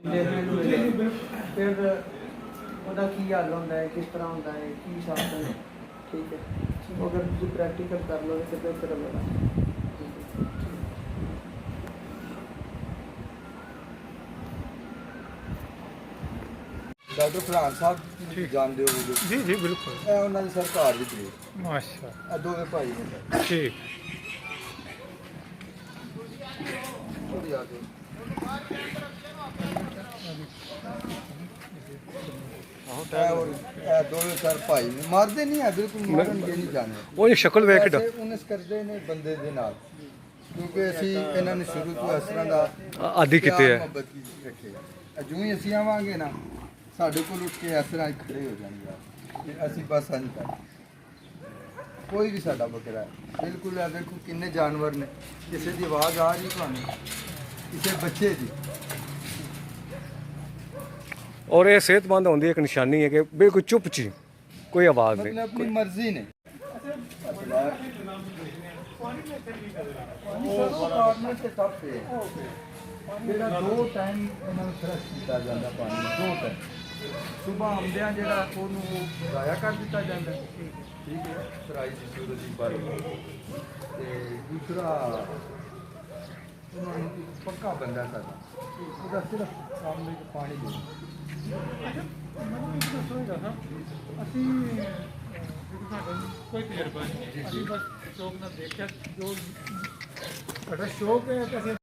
जी जी बिल्कुल। फिर ਉਹਦਾ ਕੀ ਹੱਲ ਹੁੰਦਾ ਹੈ, ਕਿਸ ਤਰ੍ਹਾਂ ਹੁੰਦਾ ਹੈ, ਕੀ ਸ਼ਾਸਨ ਹੈ। ਠੀਕ ਹੈ, ਉਹ ਅਗਰ ਤੁਸੀਂ ਪ੍ਰੈਕਟੀਕਲ ਕਰ ਲਓਗੇ ਤਾਂ ਬਿਹਤਰ ਹੋਵੇਗਾ। ਡਾਕਟਰ ਫਰਹਾਨ ਸਾਹਿਬ ਜਾਣਦੇ ਹੋਗੇ? जी जी बिल्कुल। ਇਹ ਉਹਨਾਂ ਦੀ ਸਰਕਾਰ ਦੀ ਗ੍ਰੇਡ। माशा ਇਹ ਦੋਵੇਂ ਭਾਈ ਨੇ। ठीक। ਥੋੜੀ ਆ ਜਾਓ। ਇਹ ਦੋਵੇਂ ਸਰ ਭਾਈ ਨੇ, ਮਾਰਦੇ ਨਹੀਂ ਹੈ ਬਿਲਕੁਲ, ਮਾਰਨਗੇ ਨਹੀਂ ਜਾਣੇ। वो शक्ल वेख ਵੈਸੇ ਉਨਸ ਕਰਦੇ ਨੇ ਬੰਦੇ ਦੇ ਨਾਲ, ਕਿਉਂਕਿ ਅਸੀਂ ਇਹਨਾਂ ਨੇ ਸ਼ੁਰੂ ਤੋਂ ਇਸ ਤਰ੍ਹਾਂ ਦਾ आदि किते ਪਿਆਰ है। ਮੁਹੱਬਤ ਰੱਖਿਆ। ਜਿਉਂ ਹੀ ਅਸੀਂ ਆਵਾਂਗੇ ਨਾ, ਸਾਡੇ ਕੋਲ ਉੱਠ ਕੇ ਇਸ ਤਰ੍ਹਾਂ ਹੀ ਖੜੇ ਹੋ ਜਾਣਗੇ ਕਿ ਅਸੀਂ ਬਸ ਨਹੀਂ ਕਰ। ਕੋਈ ਵੀ ਸਾਡਾ ਬੱਕਰਾ ਹੈ ਬਿਲਕੁਲ। ਇਹ ਦੇਖੋ ਕਿੰਨੇ ਜਾਨਵਰ ਨੇ, ਕਿਸੇ ਦੀ ਆਵਾਜ਼ ਆ ਰਹੀ ਤੁਹਾਨੂੰ, ਕਿਸੇ ਬੱਚੇ ਦੀ। और ये सेहतमंद होने की एक निशानी है कि बिल्कुल चुप ची, कोई आवाज़ मतलब नहीं। अपनी मर्जी ने ਜਿਹੜਾ 2 ਟਾਈਮ ਇਹਨਾਂ ਨੂੰ ਫਰੈਸ਼ ਕੀਤਾ ਜਾਂਦਾ ਪਾਣੀ, 2 ਟਾਈਮ। ਸੁਬਾਹ ਆਉਂਦਿਆਂ ਜਿਹੜਾ ਉਹਨੂੰ ਗਾਇਆ ਕਰ ਦਿੱਤਾ ਜਾਂਦਾ, ਠੀਕ ਹੈ, ਫਰਾਈ ਦੀ ਸੂਰਜ ਦੀ ਬਾਰੀ। ਤੇ ਦੂਸਰਾ ਉਹਨਾਂ ਨੂੰ ਪੱਕਾ ਬੰਦਾ ਸਾਡਾ, ਉਹਦਾ ਸਿਰਫ ਸਾਹਮਣੇ ਪਾਣੀ ਦੇ। ਅਸੀਂ ਕੋਈ ਤਜਰਬਾ ਨਹੀਂ, ਅਸੀਂ ਬਸ ਸ਼ੌਕ ਨਾਲ ਦੇਖਿਆ। ਜੋ ਸਾਡਾ ਸ਼ੌਕ ਹੈ ਕਿ ਅਸੀਂ